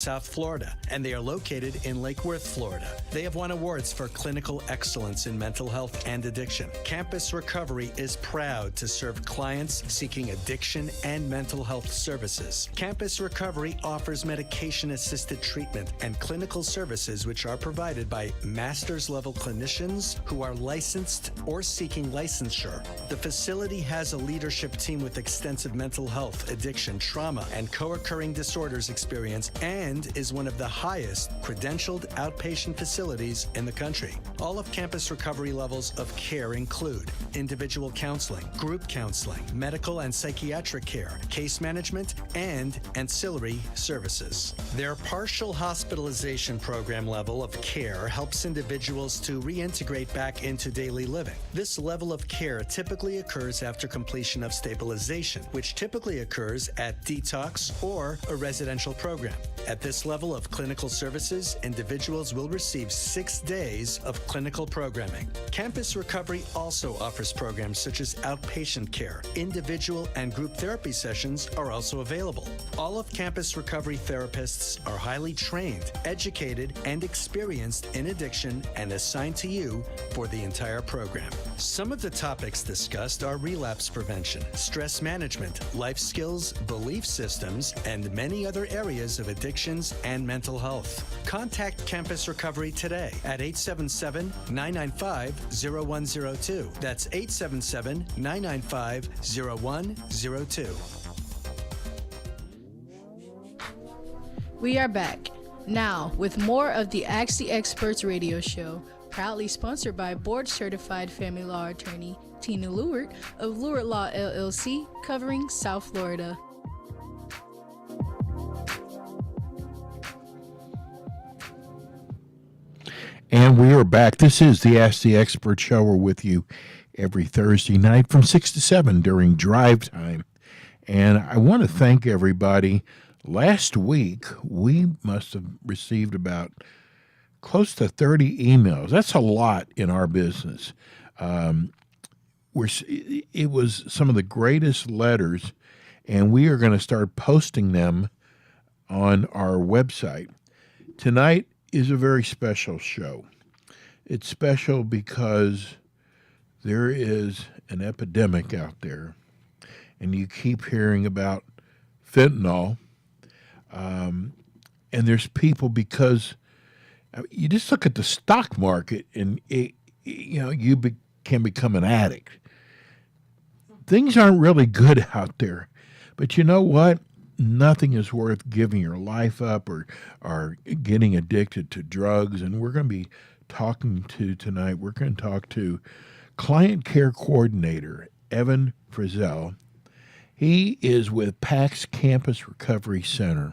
South Florida, and they are located in Lake Worth, Florida. They have won awards for clinical excellence in mental health and addiction. Campus Recovery is proud to serve clients seeking addiction and mental health services. Campus Recovery offers medication-assisted treatment and clinical services which are provided by master's level clinicians who are licensed or seeking licensure. The facility has a leadership team with extensive mental health, addiction, trauma, and co-occurring disorders experience, and is one of the highest credentialed outpatient facilities in the country. All of Campus Recovery levels of care include individual counseling, group counseling, medical and psychiatric care, case management, and ancillary services. Their partial hospitalization program level of care helps individuals to reintegrate back into daily living. This level of care typically occurs after completion of stabilization, which typically occurs at detox or a residential program. At this level of clinical services, individuals will receive 6 days of clinical programming. Campus Recovery also offers programs such as outpatient care. Individual and group therapy sessions are also available. All of Campus Recovery therapists are highly trained, educated, and experienced in addiction and assigned to you for the entire program. Some of the topics discussed are relapse prevention, stress management, life skills, belief systems, and many other areas of addictions and mental health. Contact Campus Recovery today at 877-995-0102. That's 877-995-0102. We are back now with more of the Ask the Experts radio show, proudly sponsored by board-certified family law attorney Tina Lewert of Lewert Law LLC, covering South Florida. And we are back. This is the Ask the Expert show. We're with you every Thursday night from 6 to 7 during drive time. And I want to thank everybody. Last week, we must have received about close to 30 emails. That's a lot in our business. It was some of the greatest letters, and we are going to start posting them on our website. Tonight is a very special show. It's special because there is an epidemic out there, and you keep hearing about fentanyl, and there's people, because you just look at the stock market and can become an addict. Things aren't really good out there, but you know what? Nothing is worth giving your life up or getting addicted to drugs. And we're going to be talking to tonight. We're going to talk to Client Care Coordinator Evan Frizzell. He is with PAX Campus Recovery Center.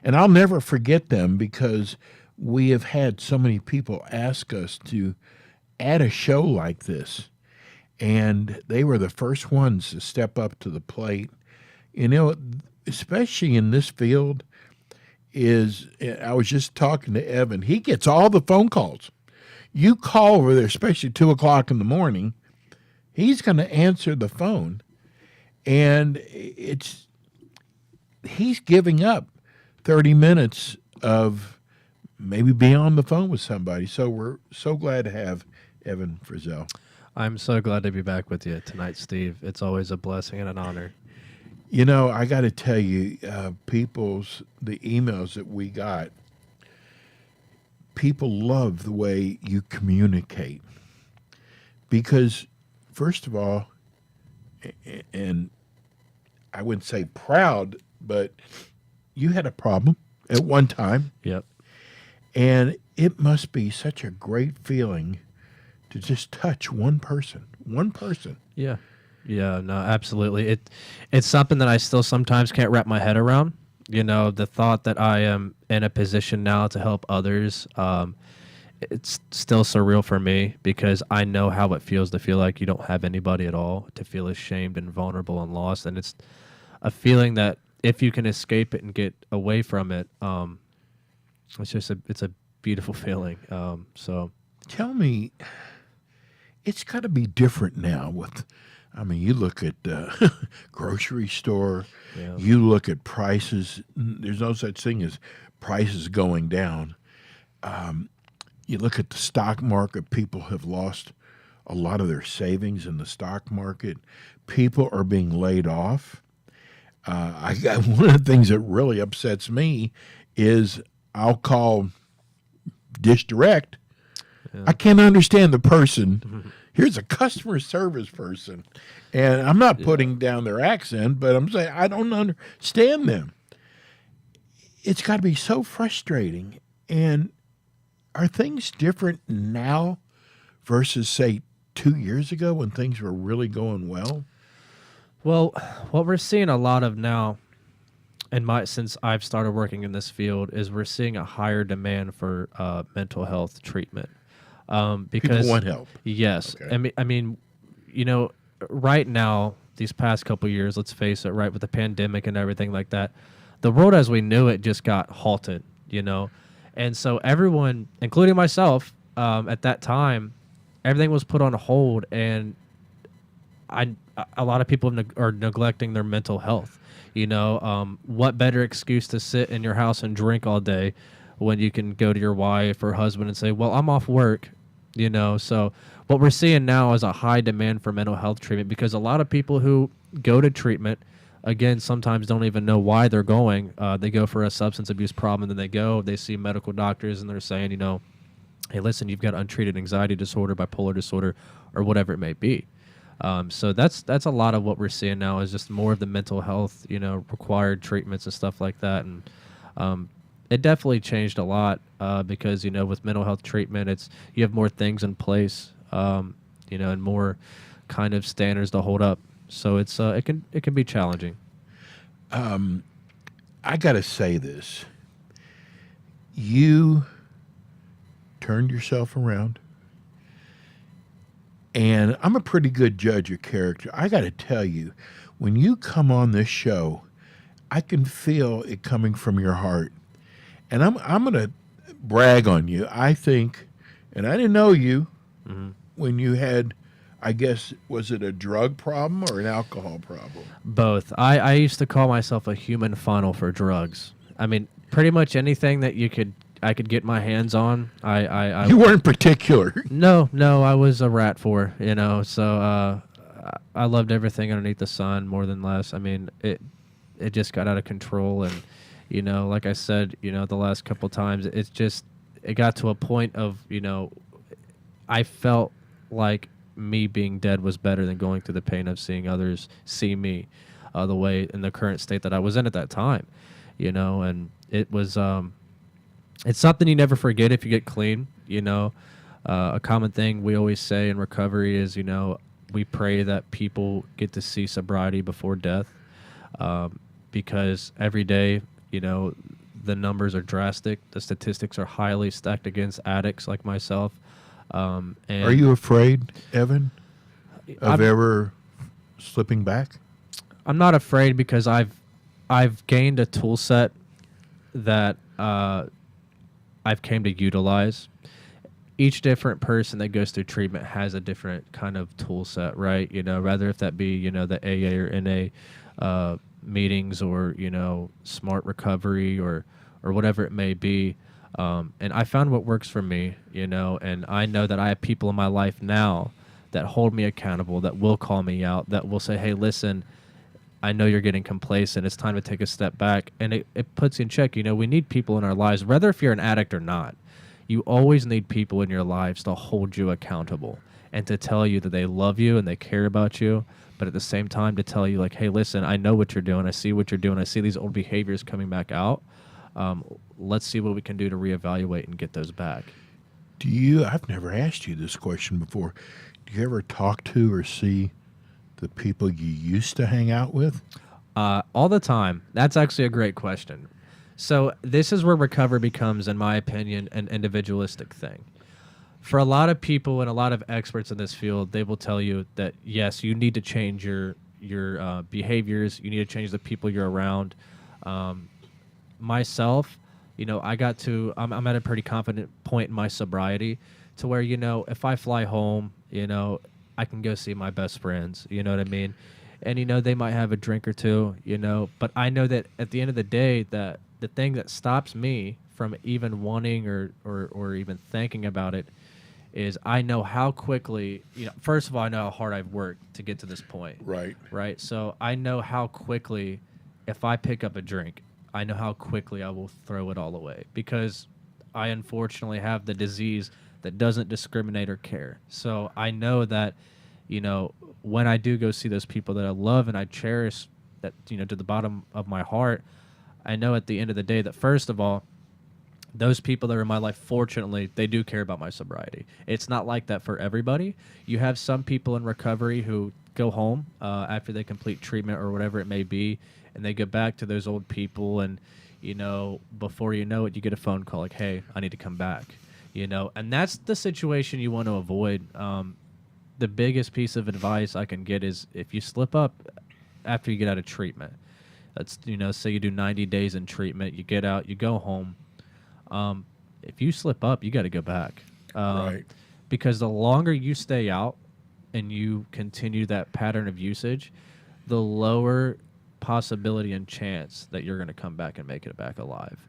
And I'll never forget them because we have had so many people ask us to add a show like this. And they were the first ones to step up to the plate. You know, especially in this field, I was just talking to Evan. He gets all the phone calls. You call over there, especially 2 o'clock in the morning, he's going to answer the phone. And he's giving up 30 minutes of maybe being on the phone with somebody. So we're so glad to have Evan Frizzell. I'm so glad to be back with you tonight, Steve. It's always a blessing and an honor. You know, I got to tell you, the emails that we got, people love the way you communicate. Because, first of all, and I wouldn't say proud, but you had a problem at one time. Yep. And it must be such a great feeling to just touch one person. Yeah. Yeah, no, absolutely. It's something that I still sometimes can't wrap my head around. You know, the thought that I am in a position now to help others, it's still surreal for me because I know how it feels to feel like you don't have anybody at all, to feel ashamed and vulnerable and lost. And it's a feeling that if you can escape it and get away from it, it's a beautiful feeling. So tell me, it's got to be different now I mean, you look at the grocery store, Yeah. you look at prices. There's no such thing as prices going down. You look at the stock market, people have lost a lot of their savings in the stock market. People are being laid off. One of the things that really upsets me is I'll call Dish Direct. I can't understand the person. Here's a customer service person, and I'm not putting down their accent, but I'm saying I don't understand them. It's got to be so frustrating. And are things different now versus, say, 2 years ago when things were really going well? Well, what we're seeing a lot of now, since I've started working in this field, is we're seeing a higher demand for mental health treatment. Because People want help. Yes, Okay. I mean, you know, right now, these past couple years, let's face it, right, with the pandemic and everything like that, the world as we knew it just got halted, you know, and so everyone, including myself, at that time, everything was put on hold, and a lot of people are neglecting their mental health. You know, what better excuse to sit in your house and drink all day when you can go to your wife or husband and say, well, I'm off work, you know? So what we're seeing now is a high demand for mental health treatment because a lot of people who go to treatment, again, sometimes don't even know why they're going. They go for a substance abuse problem, and then they see medical doctors, and they're saying, you know, hey, listen, you've got untreated anxiety disorder, bipolar disorder, or whatever it may be. So that's a lot of what we're seeing now is just more of the mental health, you know, required treatments and stuff like that. And it definitely changed a lot because, you know, with mental health treatment, you have more things in place, you know, and more kind of standards to hold up. So it can be challenging. I got to say this. You turned yourself around. And I'm a pretty good judge of character. I got to tell you, when you come on this show, I can feel it coming from your heart. And I'm going to brag on you. I think, and I didn't know you when you had, I guess, was it a drug problem or an alcohol problem? Both. I used to call myself a human funnel for drugs. I mean, pretty much anything that I could get my hands on. You weren't particular. No, I was a rat for, you know. So I loved everything underneath the sun more than less. I mean, it just got out of control, and you know, like I said, you know, the last couple times, it got to a point of, you know, I felt like me being dead was better than going through the pain of seeing others see me the way in the current state that I was in at that time, you know, and it was. It's something you never forget if you get clean, you know. A common thing we always say in recovery is, you know, we pray that people get to see sobriety before death because every day, you know, the numbers are drastic. The statistics are highly stacked against addicts like myself. And Are you afraid, Evan, of ever slipping back? I'm not afraid because I've gained a tool set that I've came to utilize. Each different person that goes through treatment has a different kind of tool set, right? You know, rather if that be, you know, the AA or NA meetings or, you know, smart recovery or whatever it may be. And I found what works for me, you know, and I know that I have people in my life now that hold me accountable, that will call me out, that will say, hey, listen, I know you're getting complacent. It's time to take a step back. And it puts you in check. You know, we need people in our lives, whether if you're an addict or not. You always need people in your lives to hold you accountable and to tell you that they love you and they care about you. But at the same time, to tell you, like, hey, listen, I know what you're doing. I see what you're doing. I see these old behaviors coming back out. Let's see what we can do to reevaluate and get those back. I've never asked you this question before. Do you ever talk to or see the people you used to hang out with? All the time. That's actually a great question. So this is where recovery becomes, in my opinion, an individualistic thing. For a lot of people and a lot of experts in this field, they will tell you that, yes, you need to change your behaviors. You need to change the people you're around. Myself, you know, I'm at a pretty confident point in my sobriety to where, you know, if I fly home, you know, I can go see my best friends. You know what I mean? And they might have a drink or two. But I know that at the end of the day, that the thing that stops me from even wanting or even thinking about it is I know how quickly, first of all, I know how hard I've worked to get to this point. Right. So I know how quickly, if I pick up a drink, I know how quickly I will throw it all away, because I unfortunately have the disease that doesn't discriminate or care. So I know that, when I do go see those people that I love and I cherish, that, to the bottom of my heart, I know at the end of the day that, first of all, those people that are in my life, fortunately, they do care about my sobriety. It's not like that for everybody. You have some people in recovery who go home after they complete treatment or whatever it may be, and they go back to those old people, and, before you know it, you get a phone call like, hey, I need to come back, and that's the situation you want to avoid. The biggest piece of advice I can get is, if you slip up after you get out of treatment, that's, say you do 90 days in treatment, you get out, you go home. If you slip up, you got to go back. Right. Because the longer you stay out and you continue that pattern of usage, the lower possibility and chance that you're going to come back and make it back alive.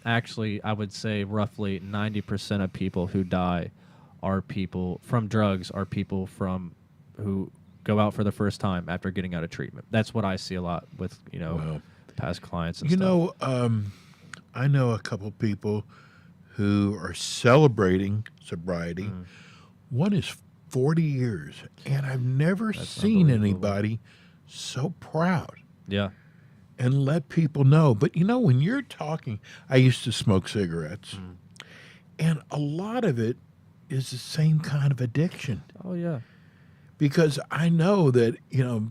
Actually, I would say roughly 90% of people who die are people from drugs, are people who go out for the first time after getting out of treatment. That's what I see a lot with, Wow. past clients and stuff. I know a couple people who are celebrating sobriety. One is 40 years, and I've never seen unbelievable. anybody so proud Yeah. and let people know. But, when you're talking, I used to smoke cigarettes, and a lot of it is the same kind of addiction. Oh, yeah. Because I know that,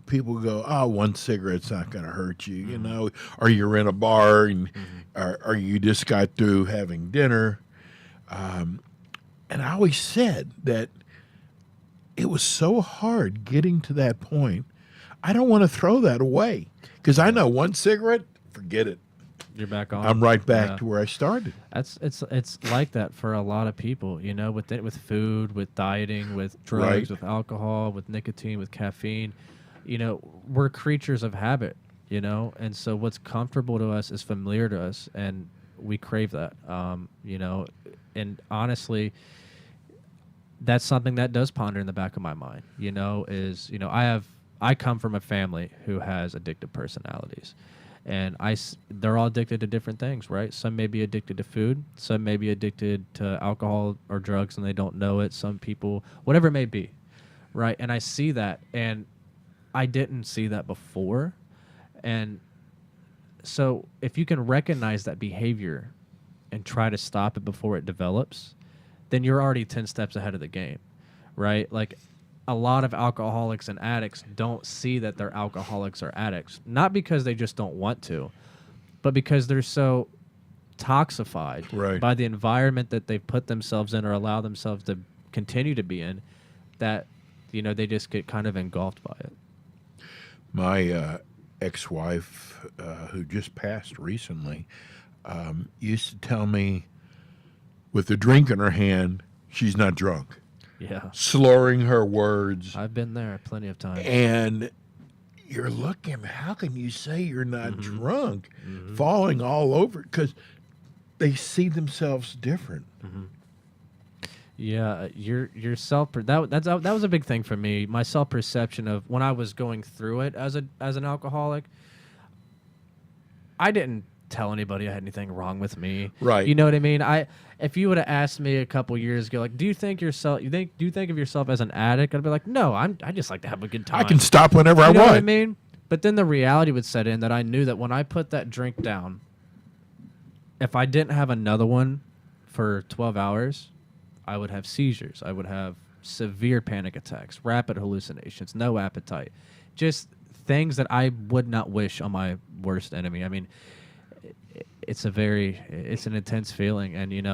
people go, oh, one cigarette's not going to hurt you, or you're in a bar and or you just got through having dinner. And I always said that it was so hard getting to that point. I don't want to throw that away, because I know one cigarette, forget it. You're back on. I'm right back Yeah. to where I started. It's like that for a lot of people, with food, with dieting, with drugs, Right. with alcohol, with nicotine, with caffeine. We're creatures of habit, and so what's comfortable to us is familiar to us, and we crave that. And honestly, that's something that does ponder in the back of my mind. I come from a family who has addictive personalities. And they're all addicted to different things, right? Some may be addicted to food. Some may be addicted to alcohol or drugs and they don't know it. Some people, whatever it may be, right? And I see that, and I didn't see that before. And so if you can recognize that behavior and try to stop it before it develops, then you're already 10 steps ahead of the game, right? Like, a lot of alcoholics and addicts don't see that they're alcoholics or addicts, not because they just don't want to, but because they're so toxified Right. by the environment that they've put themselves in or allow themselves to continue to be in, that they just get kind of engulfed by it. My ex-wife, who just passed recently, used to tell me, with a drink in her hand, she's not drunk. Yeah, Slurring her words. I've been there plenty of times. And you're looking, how can you say you're not drunk? Falling all over, because they see themselves different. Yeah, your self that was a big thing for me. My self perception of when I was going through it as an alcoholic, I didn't tell anybody I had anything wrong with me. Right. You know what I mean? If you would have asked me a couple years ago, like, do you think of yourself as an addict? I'd be like, no, I just like to have a good time. I can stop whenever I You know want. what I mean? But then the reality would set in that I knew that when I put that drink down, if I didn't have another one for 12 hours, I would have seizures. I would have severe panic attacks, rapid hallucinations, no appetite, just things that I would not wish on my worst enemy. I mean, it's an intense feeling, and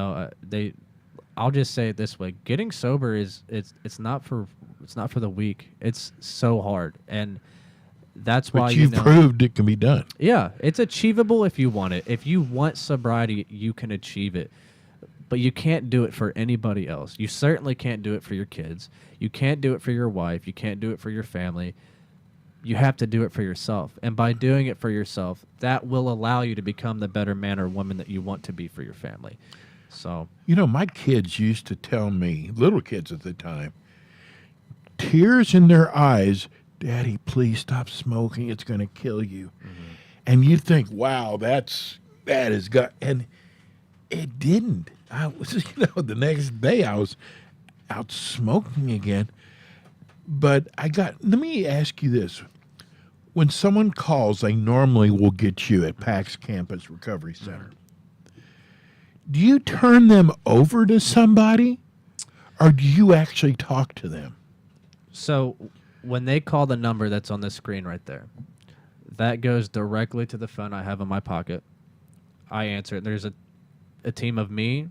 I'll just say it this way: getting sober it's not for the weak. It's so hard, and that's why But you've proved it can be done. Yeah, it's achievable if you want it. If you want sobriety, you can achieve it. but you can't do it for anybody else. You certainly can't do it for your kids. You can't do it for your wife. You can't do it for your family. You have to do it for yourself. And by doing it for yourself, that will allow you to become the better man or woman that you want to be for your family. So, You know, my kids used to tell me, little kids at the time, tears in their eyes, Daddy, please stop smoking. It's going to kill you. And you think, wow, that is gut. And it didn't. I was, the next day I was out smoking again. But let me ask you this. When someone calls, they normally will get you at PAX Campus Recovery Center. Do you turn them over to somebody, or do you actually talk to them? So when they call the number that's on the screen right there, that goes directly to the phone I have in my pocket. I answer it. There's a team of me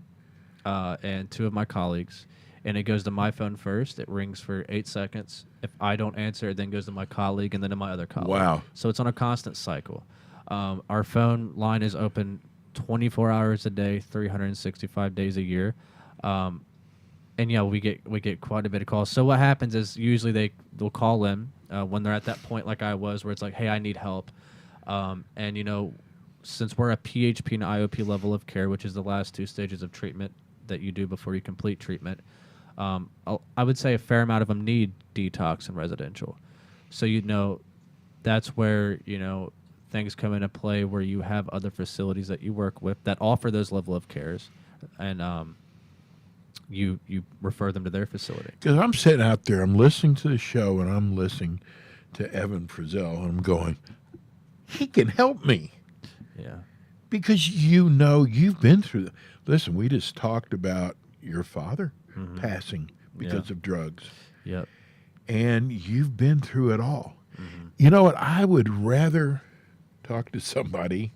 and 2 of my colleagues, and it goes to my phone first. It rings for 8 seconds. If I don't answer, it then goes to my colleague and then to my other colleague. Wow. So it's on a constant cycle. Our phone line is open 24 hours a day, 365 days a year. And yeah, we get quite a bit of calls. So what happens is usually they'll call in when they're at that point like I was, where it's like, hey, I need help. And since we're a PHP and IOP level of care, which is the last 2 stages of treatment that you do before you complete treatment, I would say a fair amount of them need detox and residential. So that's where things come into play, where you have other facilities that you work with that offer those level of cares, and you refer them to their facility. Because I'm sitting out there, I'm listening to the show, and I'm listening to Evan Frizzell, and I'm going, he can help me. Yeah. Because you've been through. Listen, we just talked about your father passing because of drugs. Yep. And you've been through it all. You know what? I would rather talk to somebody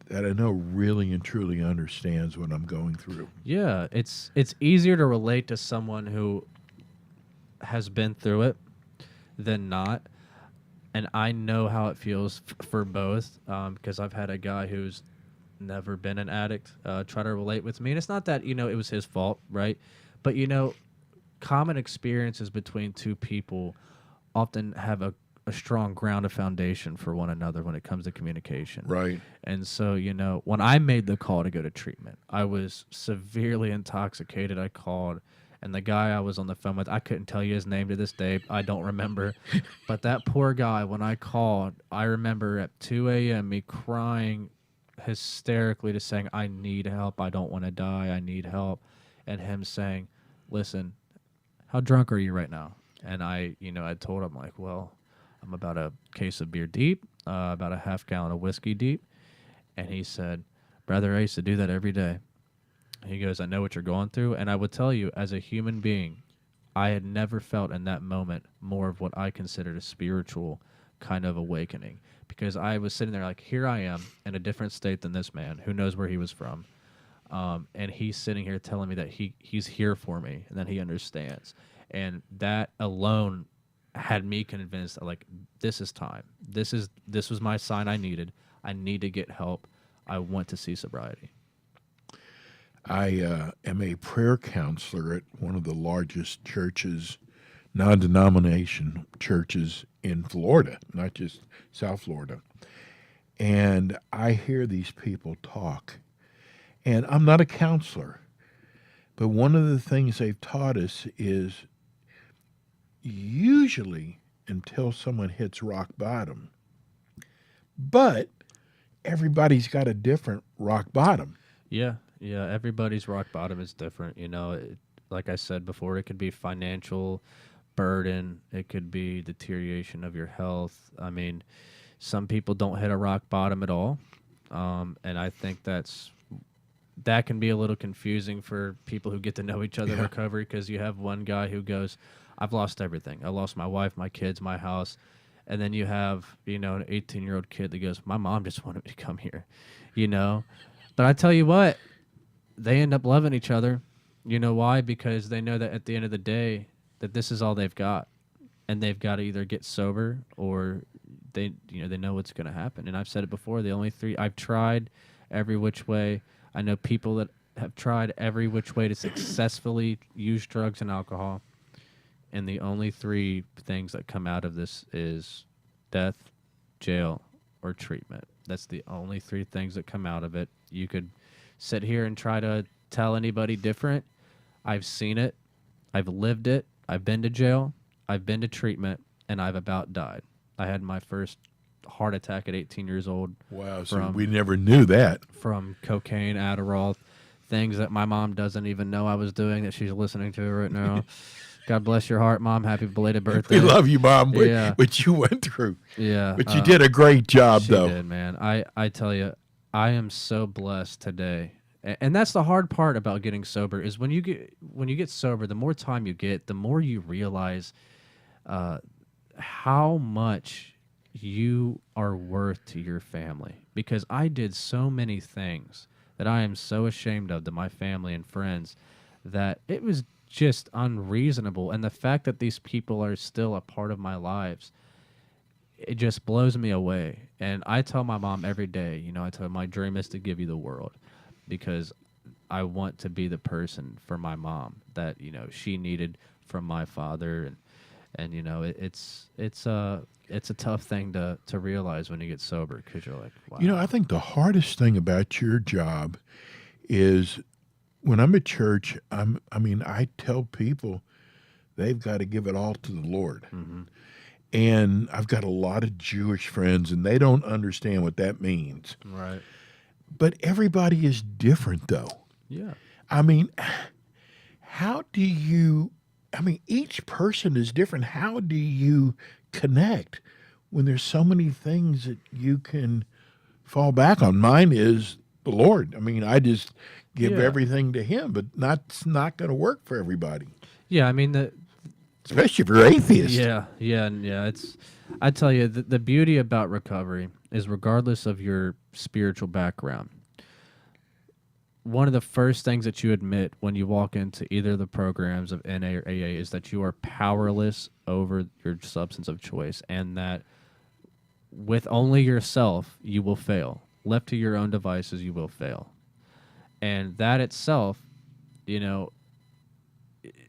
that I know really and truly understands what I'm going through. Yeah, it's easier to relate to someone who has been through it than not. And I know how it feels for both, because I've had a guy who's never been an addict try to relate with me. And it's not that, it was his fault, right? But, common experiences between 2 people often have a strong ground of foundation for one another when it comes to communication. Right. And so, when I made the call to go to treatment, I was severely intoxicated. I called, and the guy I was on the phone with, I couldn't tell you his name to this day. I don't remember. But that poor guy, when I called, I remember at 2 a.m. me crying hysterically, to saying, I need help. I don't want to die. I need help. And him saying, listen, how drunk are you right now? And I told him, like, well, I'm about a case of beer deep, about a half gallon of whiskey deep. And he said, brother, I used to do that every day. He goes, I know what you're going through. And I would tell you, as a human being, I had never felt in that moment more of what I considered a spiritual kind of awakening. Because I was sitting there like, here I am in a different state than this man, who knows where he was from. And he's sitting here telling me that he's here for me and that he understands. And that alone had me convinced that, like, this is time. This was my sign I needed. I need to get help. I want to see sobriety. I am a prayer counselor at one of the largest churches, non-denomination churches in Florida, not just South Florida. And I hear these people talk. And I'm not a counselor, but one of the things they've taught us is usually until someone hits rock bottom. But everybody's got a different rock bottom. Yeah, everybody's rock bottom is different. Like I said before, it could be financial burden. It could be deterioration of your health. I mean, some people don't hit a rock bottom at all. And I think that can be a little confusing for people who get to know each other in recovery, because you have one guy who goes, I've lost everything. I lost my wife, my kids, my house. And then you have, an 18-year-old kid that goes, my mom just wanted me to come here, But I tell you what, they end up loving each other. You know why? Because they know that at the end of the day, that this is all they've got. And they've got to either get sober, or they know what's going to happen. And I've said it before, the only 3, I've tried every which way. I know people that have tried every which way to successfully use drugs and alcohol, and the only three things that come out of this is death, jail, or treatment. That's the only three things that come out of it. You could sit here and try to tell anybody different. I've seen it. I've lived it. I've been to jail. I've been to treatment, and I've about died. I had my first heart attack at 18 years old. Wow, so we never knew that. From cocaine, Adderall, things that my mom doesn't even know I was doing that she's listening to right now. God bless your heart, Mom. Happy belated birthday. We love you, Mom, Yeah. what you went through. Yeah. But you did a great job, She though. did, man. I tell you, I am so blessed today. And that's the hard part about getting sober is when you get sober, the more time you get, the more you realize how much you are worth to your family. Because I did so many things that I am so ashamed of to my family and friends that it was just unreasonable. And the fact that these people are still a part of my lives, it just blows me away. And I tell my mom every day, I tell her my dream is to give you the world, because I want to be the person for my mom that, she needed from my father. And it's a tough thing to realize when you get sober, because you're like, wow. I think the hardest thing about your job is when I'm at church, I tell people they've got to give it all to the Lord. Mm-hmm. And I've got a lot of Jewish friends, and they don't understand what that means. Right. But everybody is different, though. Yeah. Each person is different. How do you connect when there's so many things that you can fall back on? Mine is the Lord. I just give everything to Him, but that's not going to work for everybody. Yeah, Especially if you're atheist. Yeah. I tell you, the beauty about recovery is regardless of your spiritual background, one of the first things that you admit when you walk into either of the programs of NA or AA is that you are powerless over your substance of choice, and that with only yourself, you will fail. Left to your own devices, you will fail. And that itself,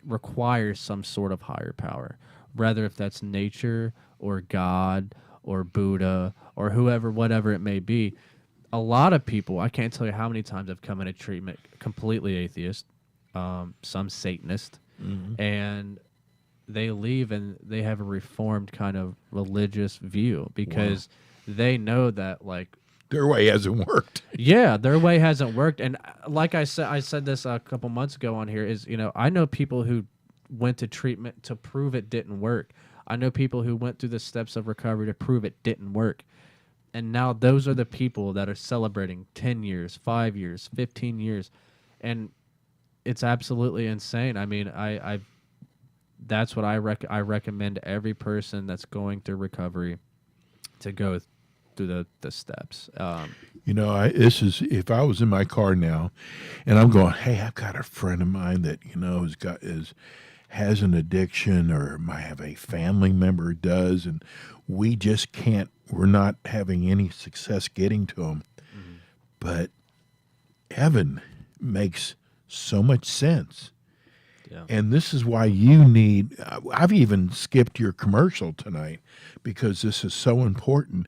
requires some sort of higher power, rather if that's nature or God or Buddha or whatever it may be. A lot of people, I can't tell you how many times I've come into treatment completely atheist, some Satanist, and they leave and they have a reformed kind of religious view because they know that, like, their way hasn't worked. Yeah, their way hasn't worked. And like I said this a couple months ago on here is, I know people who went to treatment to prove it didn't work. I know people who went through the steps of recovery to prove it didn't work. And now those are the people that are celebrating 10 years, 5 years, 15 years. And it's absolutely insane. That's what I recommend to every person that's going through recovery to go through the steps. This is, if I was in my car now and I'm going, hey, I've got a friend of mine that, has an addiction, or might have a family member does, and we're not having any success getting to them. Mm-hmm. But Evan makes so much sense. Yeah. And this is why you need, I've even skipped your commercial tonight because this is so important.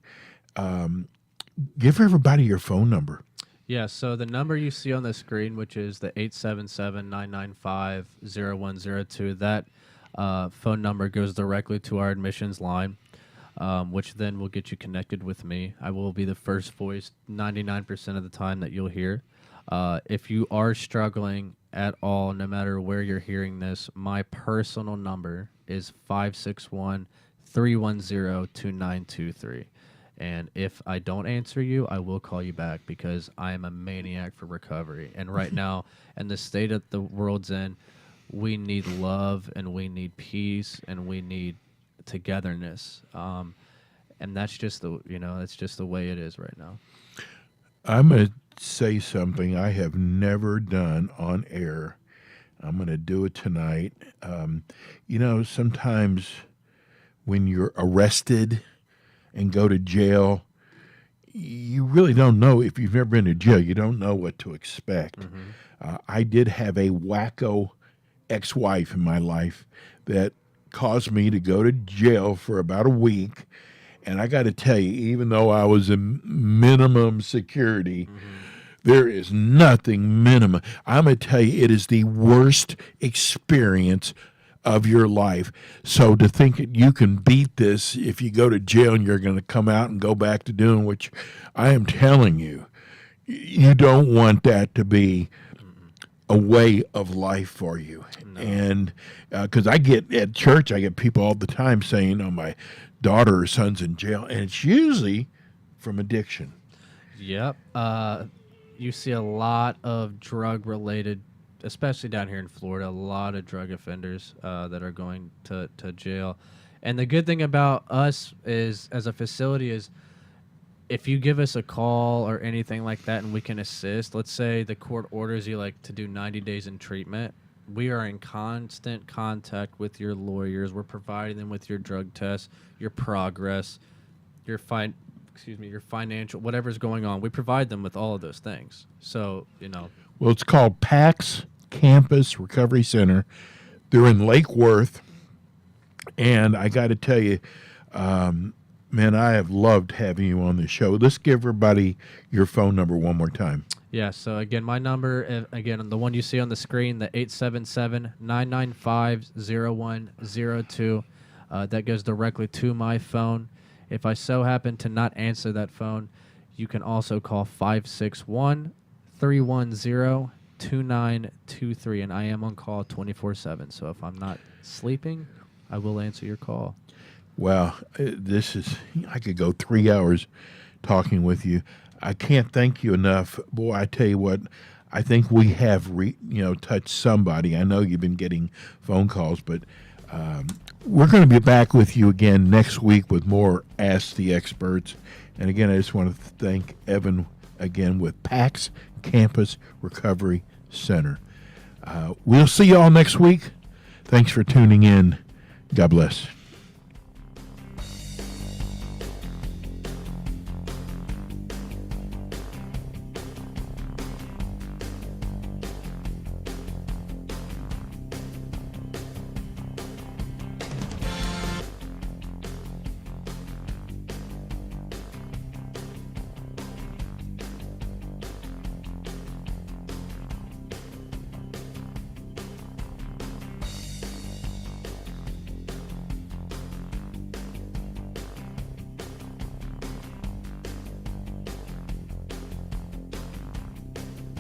Give everybody your phone number. Yeah, so the number you see on the screen, which is the 877-995-0102, that phone number goes directly to our admissions line, which then will get you connected with me. I will be the first voice 99% of the time that you'll hear. If you are struggling at all, no matter where you're hearing this, my personal number is 561-310-2923. And if I don't answer you, I will call you back because I am a maniac for recovery. And right now, in the state that the world's in, we need love and we need peace and we need togetherness. And that's just it's just the way it is right now. I'm going to say something I have never done on air. I'm going to do it tonight. Sometimes when you're arrested and go to jail, you really don't know if you've never been to jail. You don't know what to expect. I did have a wacko ex-wife in my life that caused me to go to jail for about a week. And I got to tell you, even though I was in minimum security, there is nothing minimum. I'm going to tell you, it is the worst experience of your life. So to think that you can beat this if you go to jail and you're going to come out and go back to doing what I am telling you, you don't want that to be a way of life for you. No. And because I get at church, I get people all the time saying, "Oh, my daughter or son's in jail," and it's usually from addiction. Yep. You see a lot of drug-related, especially down here in Florida, a lot of drug offenders that are going to jail. And the good thing about us is, as a facility, is if you give us a call or anything like that and we can assist, let's say the court orders you like to do 90 days in treatment, we are in constant contact with your lawyers. We're providing them with your drug tests, your progress, your financial, whatever's going on. We provide them with all of those things. So, Well, it's called PAX Campus Recovery Center. They're in Lake Worth. And I got to tell you, man, I have loved having you on the show. Let's give everybody your phone number one more time. Yeah, so again, my number, again, the one you see on the screen, the 877-995-0102, that goes directly to my phone. If I so happen to not answer that phone, you can also call 561-310-2923, and I am on call 24/7. So if I'm not sleeping, I will answer your call. Well, I could go 3 hours talking with you. I can't thank you enough. Boy, I tell you what, I think we have touched somebody. I know you've been getting phone calls, but we're going to be back with you again next week with more Ask the Experts. And again, I just want to thank Evan again with PAX Campus Recovery Center. We'll see you all next week. Thanks for tuning in. God bless.